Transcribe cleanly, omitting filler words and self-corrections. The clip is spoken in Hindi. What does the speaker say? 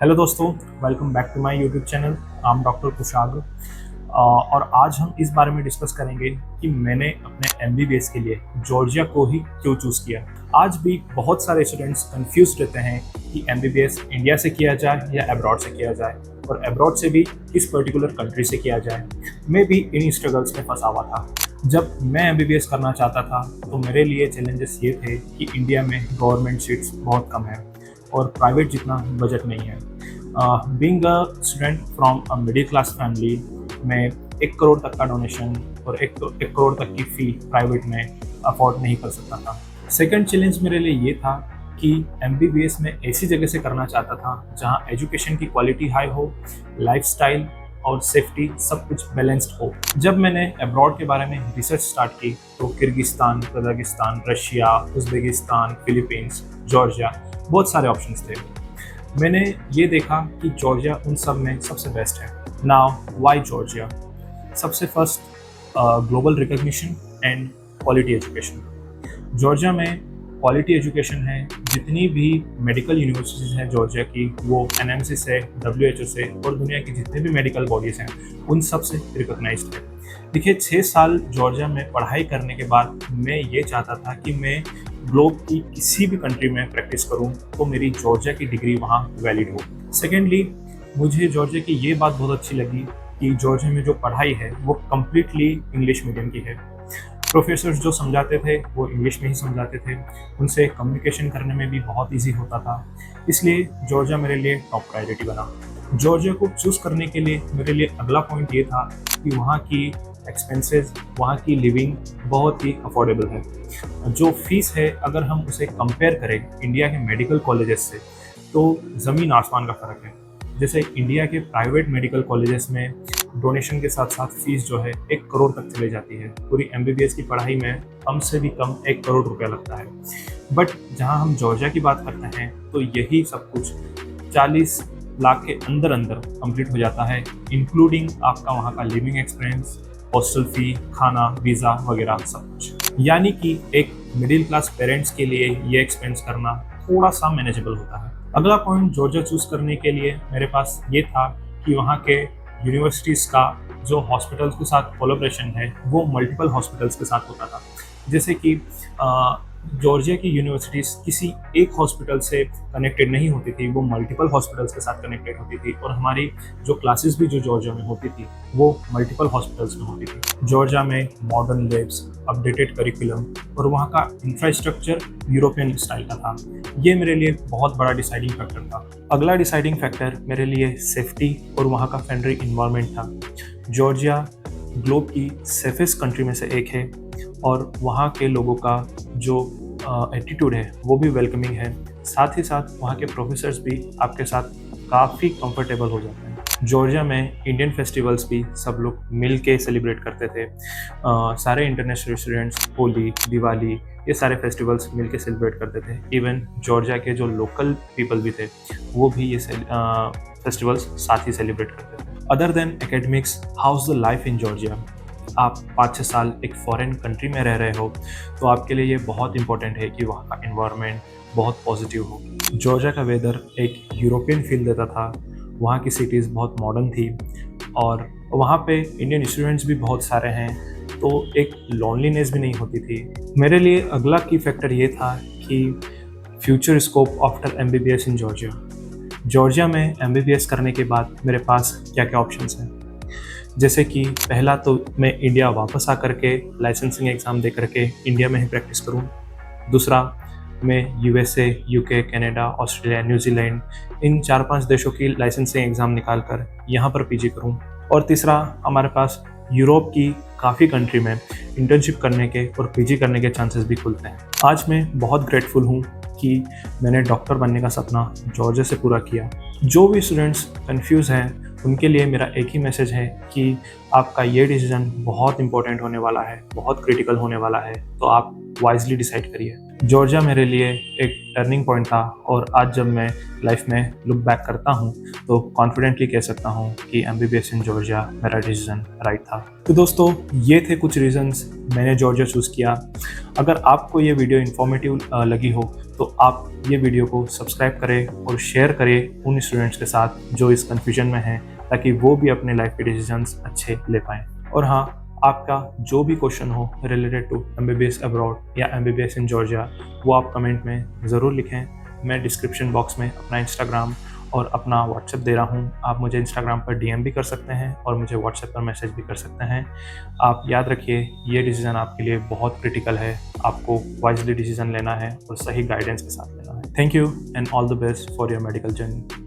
हेलो दोस्तों, welcome back to my YouTube channel. I am doctor Kushagra और आज हम इस बारे में डिस्कस करेंगे कि मैंने अपने एमबीबीएस के लिए जॉर्जिया को ही क्यों चूज़ किया। आज भी बहुत सारे स्टूडेंट्स कंफ्यूज रहते हैं कि एमबीबीएस इंडिया से किया जाए या अब्रॉड से किया जाए, और अब्रॉड से भी किस पर्टिकुलर कंट्री से किया जाए। मैं भी इन स्ट्रगल्स में फंसा हुआ था। जब मैं एमबीबीएस करना चाहता था तो मेरे लिए चैलेंजेस ये थे कि इंडिया में गवर्नमेंट सीट्स बहुत कम है और प्राइवेट जितना बजट नहीं है। Being a student from a middle class family, मैं 1 करोड़ तक का डोनेशन और 1 करोड़ तक की फ़ी प्राइवेट में अफोर्ड नहीं कर सकता था। सेकंड चैलेंज मेरे लिए ये था कि एमबीबीएस में ऐसी जगह से करना चाहता था जहाँ एजुकेशन की क्वालिटी हाई हो, लाइफस्टाइल और सेफ्टी सब कुछ बैलेंस्ड हो। जब मैंने अब्रॉड के बारे में रिसर्च स्टार्ट की तो Kyrgyzstan, Kazakhstan, Russia, Uzbekistan, Philippines, Georgia, बहुत सारे ऑप्शंस थे। मैंने ये देखा कि जॉर्जिया उन सब में सबसे बेस्ट है। Now why Georgia? सबसे first, global recognition and quality education. Georgia में क्वालिटी एजुकेशन है। जितनी भी मेडिकल यूनिवर्सिटीज़ हैं जॉर्जिया की, वो एनएमसी से, डब्ल्यूएचओ से और दुनिया की जितने भी मेडिकल बॉडीज़ हैं उन सब से रिकॉग्नाइज्ड है। देखिए, 6 साल जॉर्जिया में पढ़ाई करने के बाद मैं ये चाहता था कि मैं ग्लोब की किसी भी कंट्री में प्रैक्टिस करूं तो मेरी जॉर्जिया की डिग्री वहां वैलिड हो। सेकेंडली, मुझे जॉर्जिया की ये बात बहुत अच्छी लगी कि जॉर्जिया में जो पढ़ाई है वो कम्प्लीटली इंग्लिश मीडियम की है। प्रोफेसर्स जो समझाते थे वो इंग्लिश में ही समझाते थे। उनसे कम्युनिकेशन करने में भी बहुत ईजी होता था। इसलिए जॉर्जिया मेरे लिए टॉप प्रायोरिटी बना। जॉर्जिया को चूज़ करने के लिए मेरे लिए अगला पॉइंट ये था कि वहाँ की एक्सपेंसेस, वहाँ की लिविंग बहुत ही अफोर्डेबल है। जो फीस है, अगर हम उसे कंपेयर करें इंडिया के मेडिकल कॉलेजेस से, तो ज़मीन आसमान का फ़र्क है। जैसे इंडिया के प्राइवेट मेडिकल कॉलेजेस में डोनेशन के साथ साथ फीस जो है 1 करोड़ तक चली जाती है। पूरी एमबीबीएस की पढ़ाई में कम से भी कम 1 करोड़ रुपया लगता है। बट जहाँ हम जॉर्जिया की बात करते हैं तो यही सब कुछ 40 लाख के अंदर अंदर कंप्लीट हो जाता है, इंक्लूडिंग आपका वहाँ का लिविंग एक्सपेंस, हॉस्टल फ़ी, खाना, वीज़ा वगैरह सब कुछ। यानी कि एक मिडिल क्लास पेरेंट्स के लिए ये एक्सपेंस करना थोड़ा सा मैनेजेबल होता है। अगला पॉइंट जॉर्जिया चूज़ करने के लिए मेरे पास ये था कि वहाँ के यूनिवर्सिटीज़ का जो हॉस्पिटल्स के साथ कोलैबोरेशन है वो मल्टीपल हॉस्पिटल्स के साथ होता था। जैसे कि जॉर्जिया की यूनिवर्सिटीज़ किसी एक हॉस्पिटल से कनेक्टेड नहीं होती थी, वो मल्टीपल हॉस्पिटल्स के साथ कनेक्टेड होती थी। और हमारी जो क्लासेस भी जो जॉर्जिया में होती थी वो मल्टीपल हॉस्पिटल्स में होती थी। जॉर्जिया में मॉडर्न लैब्स, अपडेटेड करिकुलम और वहाँ का इंफ्रास्ट्रक्चर यूरोपियन स्टाइल का था। ये मेरे लिए बहुत बड़ा डिसाइडिंग फैक्टर था। अगला डिसाइडिंग फैक्टर मेरे लिए सेफ्टी और वहाँ का फ्रेंडली इन्वायरमेंट था। जॉर्जिया ग्लोब की सेफेस्ट कंट्री में से एक है और वहाँ के लोगों का जो एटीट्यूड है वो भी वेलकमिंग है। साथ ही साथ वहाँ के प्रोफेसर्स भी आपके साथ काफ़ी कंफर्टेबल हो जाते हैं। जॉर्जिया में इंडियन फेस्टिवल्स भी सब लोग मिल के सेलिब्रेट करते थे। सारे इंटरनेशनल स्टूडेंट्स होली, दिवाली, ये सारे फेस्टिवल्स मिल के सेलिब्रेट करते थे। इवन जॉर्जिया के जो लोकल पीपल भी थे वो भी ये फेस्टिवल्स साथ ही सेलिब्रेट करते थे। Other than academics, house the life in Georgia. आप 5-6 साल एक फॉरेन कंट्री में रह रहे हो तो आपके लिए ये बहुत इंपॉर्टेंट है कि वहाँ का एनवायरनमेंट बहुत पॉजिटिव हो। जॉर्जिया का वेदर एक यूरोपियन फील देता था। वहाँ की सिटीज़ बहुत मॉडर्न थी और वहाँ पे इंडियन स्टूडेंट्स भी बहुत सारे हैं, तो एक लोनलीनेस भी नहीं होती थी। मेरे लिए अगला की फैक्टर ये था कि future scope after MBBS in Georgia. Georgia में एमबीबीएस करने के बाद मेरे पास क्या क्या ऑप्शंस हैं। जैसे कि पहला तो मैं इंडिया वापस आकर के लाइसेंसिंग एग्ज़ाम दे करके इंडिया में ही प्रैक्टिस करूं। दूसरा, मैं USA, UK, Canada, Australia, New Zealand, इन 4-5 देशों की लाइसेंसिंग एग्ज़ाम निकाल कर यहाँ पर पीजी करूं। और तीसरा, हमारे पास यूरोप की काफ़ी कंट्री में इंटर्नशिप करने के और पीजी करने के चांसेस भी खुलते हैं। आज मैं बहुत ग्रेटफुल हूँ कि मैंने डॉक्टर बनने का सपना जॉर्जिया से पूरा किया। जो भी स्टूडेंट्स कंफ्यूज हैं उनके लिए मेरा एक ही मैसेज है कि आपका ये डिसीजन बहुत इंपॉर्टेंट होने वाला है, बहुत क्रिटिकल होने वाला है। तो आप वाइजली डिसाइड करिए। जॉर्जिया मेरे लिए एक टर्निंग पॉइंट था और आज जब मैं लाइफ में लुक बैक करता हूँ तो कॉन्फिडेंटली कह सकता हूँ कि MBBS इन जॉर्जिया मेरा डिसीजन राइट था। तो दोस्तों, ये थे कुछ रीजंस मैंने जॉर्जिया चूज़ किया। अगर आपको ये वीडियो इन्फॉर्मेटिव लगी हो तो आप ये वीडियो को सब्सक्राइब करें और शेयर करें उन स्टूडेंट्स के साथ जो इस कन्फ्यूजन में हैं, ताकि वो भी अपने लाइफ के डिसीजंस अच्छे ले पाएँ। और हाँ, आपका जो भी क्वेश्चन हो रिलेटेड टू MBBS अब्रॉड या MBBS इन जॉर्जिया, वो आप कमेंट में ज़रूर लिखें। मैं डिस्क्रिप्शन बॉक्स में अपना इंस्टाग्राम और अपना व्हाट्सएप दे रहा हूँ। आप मुझे इंस्टाग्राम पर DM भी कर सकते हैं और मुझे व्हाट्सएप पर मैसेज भी कर सकते हैं। आप याद रखिए, ये डिसीज़न आपके लिए बहुत क्रिटिकल है। आपको वाइजली डिसीजन लेना है और सही गाइडेंस के साथ लेना है। Thank you and all the best for your medical journey.